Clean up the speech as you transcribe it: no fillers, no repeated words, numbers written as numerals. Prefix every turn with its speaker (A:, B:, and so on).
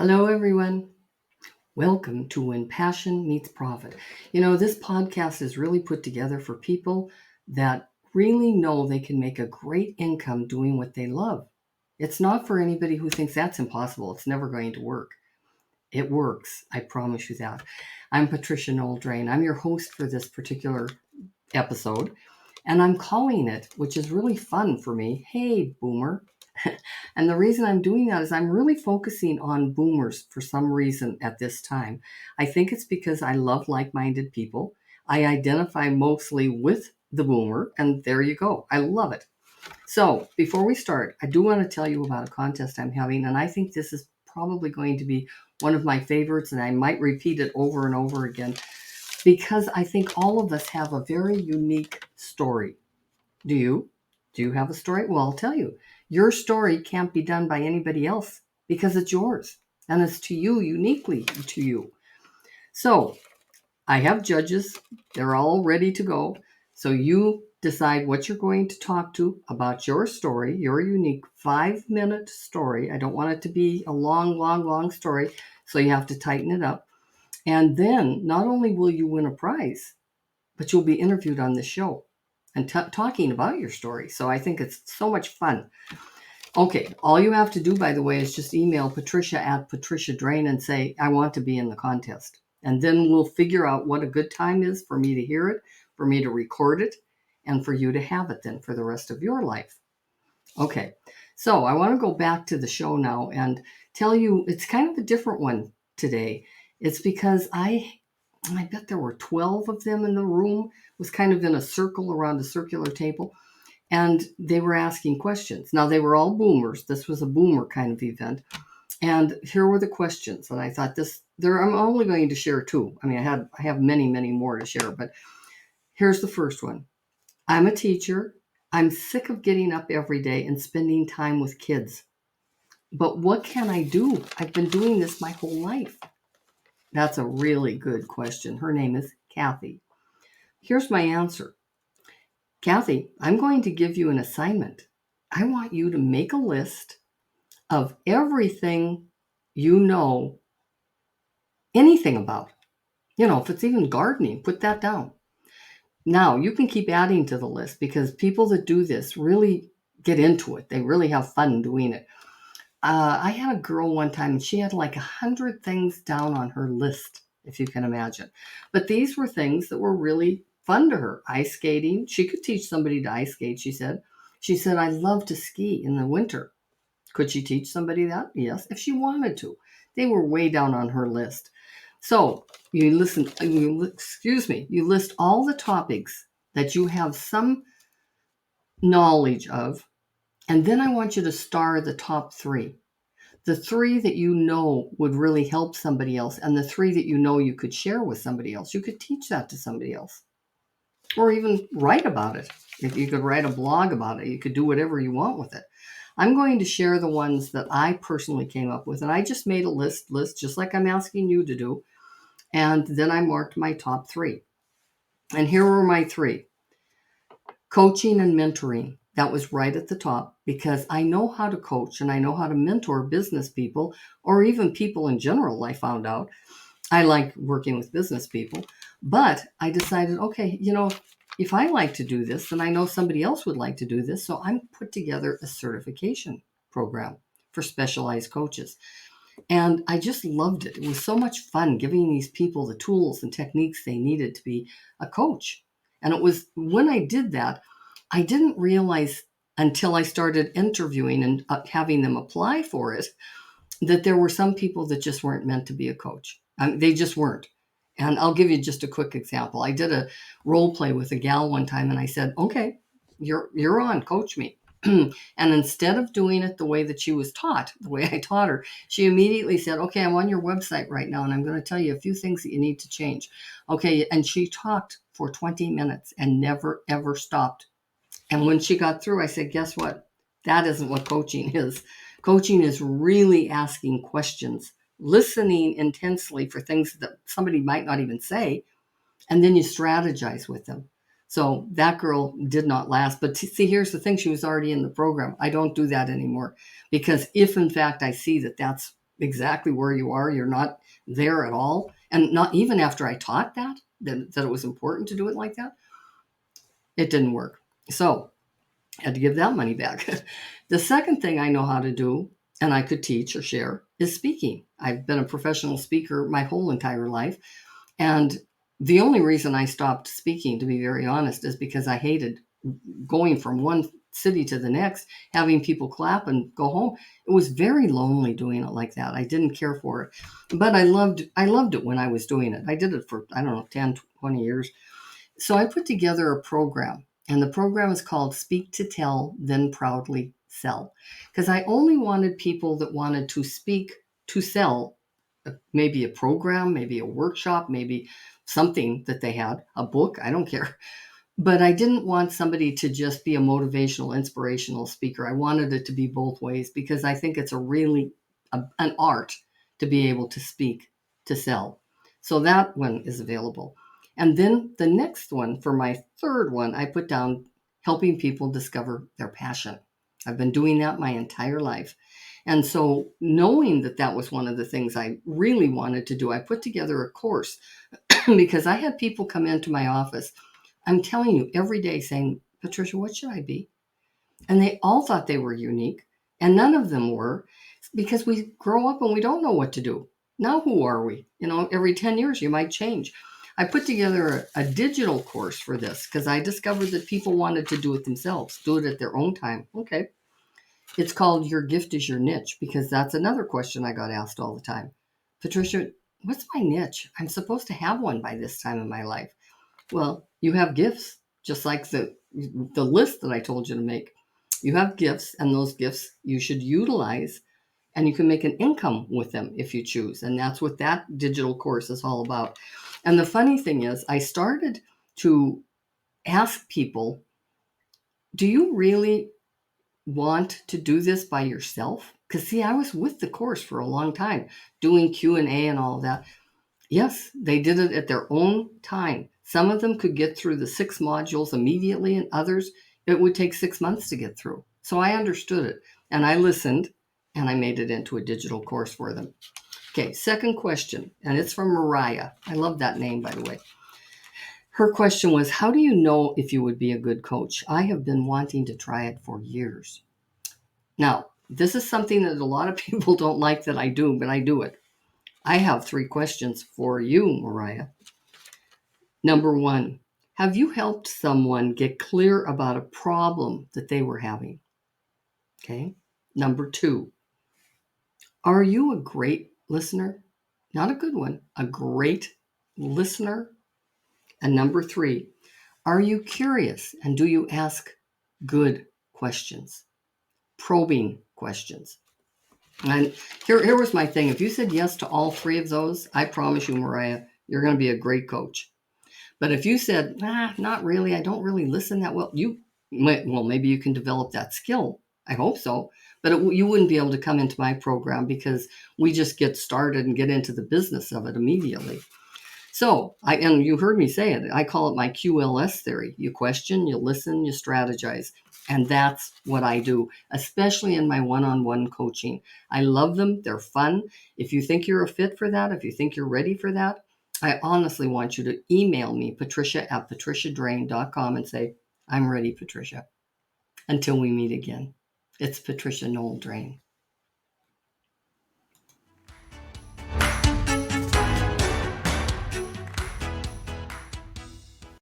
A: Hello, everyone. Welcome to When Passion Meets Profit. This podcast is really put together for people that really know they can make a great income doing what they love. It's not for anybody who thinks that's impossible. It's never going to work. It works. I promise you that. I'm Patricia Noel Drain. I'm your host for this particular episode, and I'm calling it, which is really fun for me, Hey Boomer. And the reason I'm doing that is I'm really focusing on boomers for some reason at this time. I think it's because I love like-minded people. I identify mostly with the boomer, and there you go. I love it. So before we start, I do want to tell you about a contest I'm having, and I think this is probably going to be one of my favorites, and I might repeat it over and over again because I think all of us have a very unique story. Do you? Do you have a story? Well, I'll tell you. Your story can't be done by anybody else because it's yours and it's to you, uniquely to you. So I have judges. They're all ready to go. So you decide what you're going to talk to about your story, your unique 5-minute story. I don't want it to be a long story. So you have to tighten it up. And then not only will you win a prize, but you'll be interviewed on the show and talking about your story. So I think it's so much fun. Okay, all you have to do, by the way, is just email Patricia at Patricia Drain and say, I want to be in the contest. And then we'll figure out what a good time is for me to hear it, for me to record it, and for you to have it then for the rest of your life. Okay, so I want to go back to the show now and tell you it's kind of a different one today. It's because I bet there were 12 of them in the room. It was kind of in a circle around a circular table. And they were asking questions. Now, they were all boomers. This was a boomer kind of event. And here were the questions. And I thought I'm only going to share two. I mean, I have many more to share, but here's the first one. I'm a teacher. I'm sick of getting up every day and spending time with kids. But what can I do? I've been doing this my whole life. That's a really good question. Her name is Kathy. Here's my answer. Kathy, I'm going to give you an assignment. I want you to make a list of everything you know anything about. If it's even gardening, put that down. Now, you can keep adding to the list because people that do this really get into it. They really have fun doing it. I had a girl one time and she had like 100 things down on her list, if you can imagine. But these were things that were really fun to her. Ice skating. She could teach somebody to ice skate, she said. She said, I love to ski in the winter. Could she teach somebody that? Yes, if she wanted to. They were way down on her list. So you list all the topics that you have some knowledge of, and then I want you to star the top three. The three that you know would really help somebody else, and the three that you know you could share with somebody else. You could teach that to somebody else, or even write about it. If you could write a blog about it, you could do whatever you want with it. I'm going to share the ones that I personally came up with, and I just made a list just like I'm asking you to do, and then I marked my top three. And here were my three. Coaching and mentoring. That was right at the top because I know how to coach and I know how to mentor business people or even people in general. I found out I like working with business people, but I decided, okay, if I like to do this, then I know somebody else would like to do this. So I put together a certification program for specialized coaches. And I just loved it. It was so much fun giving these people the tools and techniques they needed to be a coach. And it was when I did that, I didn't realize until I started interviewing and having them apply for it that there were some people that just weren't meant to be a coach. They just weren't. And I'll give you just a quick example. I did a role play with a gal one time and I said, okay, you're on, coach me. And instead of doing it the way that she was taught, the way I taught her, she immediately said, okay, I'm on your website right now and I'm going to tell you a few things that you need to change. Okay. And she talked for 20 minutes and never, ever stopped. And when she got through, I said, guess what? That isn't what coaching is. Coaching is really asking questions, listening intensely for things that somebody might not even say, and then you strategize with them. So that girl did not last. But see, here's the thing. She was already in the program. I don't do that anymore because if, in fact, I see that that's exactly where you are. You're not there at all. And not even after I taught that it was important to do it like that, it didn't work. So I had to give that money back. The second thing I know how to do, and I could teach or share, is speaking. I've been a professional speaker my whole entire life. And the only reason I stopped speaking, to be very honest, is because I hated going from one city to the next, having people clap and go home. It was very lonely doing it like that. I didn't care for it. But I loved it when I was doing it. I did it for, I don't know, 10, 20 years. So I put together a program, and the program is called Speak to Tell, Then Proudly Sell. Because I only wanted people that wanted to speak to sell, maybe a program, maybe a workshop, maybe something that they had, a book, I don't care. But I didn't want somebody to just be a motivational, inspirational speaker. I wanted it to be both ways because I think it's an art to be able to speak, to sell. So that one is available. And then the next one, for my third one, I put down helping people discover their passion. I've been doing that my entire life. And so knowing that that was one of the things I really wanted to do, I put together a course because I had people come into my office, I'm telling you, every day saying, Patricia, what should I be? And they all thought they were unique, and none of them were, because we grow up and we don't know what to do. Now, who are we? Every 10 years you might change. I put together a digital course for this because I discovered that people wanted to do it themselves, do it at their own time. Okay. It's called Your Gift is Your Niche, because that's another question I got asked all the time. Patricia, what's my niche? I'm supposed to have one by this time in my life. Well, you have gifts, just like the list that I told you to make. You have gifts, and those gifts you should utilize, and you can make an income with them if you choose. And that's what that digital course is all about. And the funny thing is, I started to ask people, do you really want to do this by yourself? Because see, I was with the course for a long time, doing Q&A and all of that. Yes, they did it at their own time. Some of them could get through the 6 modules immediately, and others, it would take 6 months to get through. So I understood it, and I listened, and I made it into a digital course for them. Okay, second question, and it's from Mariah. I love that name, by the way. Her question was, how do you know if you would be a good coach? I have been wanting to try it for years. Now, this is something that a lot of people don't like that I do, but I do it. I have 3 questions for you, Mariah. Number 1, have you helped someone get clear about a problem that they were having? Okay. Number 2, are you a great listener? Not a good one, a great listener. And number 3, are you curious, and do you ask good questions, probing questions? And here was my thing. If you said yes to all 3 of those, I promise you, Mariah, you're going to be a great coach. But if you said, not really, I don't really listen that well, maybe you can develop that skill. I hope so. But you wouldn't be able to come into my program because we just get started and get into the business of it immediately. So, and you heard me say it, I call it my QLS theory. You question, you listen, you strategize. And that's what I do, especially in my one-on-one coaching. I love them. They're fun. If you think you're a fit for that, if you think you're ready for that, I honestly want you to email me, patricia@patriciadrain.com, and say, I'm ready, Patricia. Until we meet again. It's Patricia Noel Drain.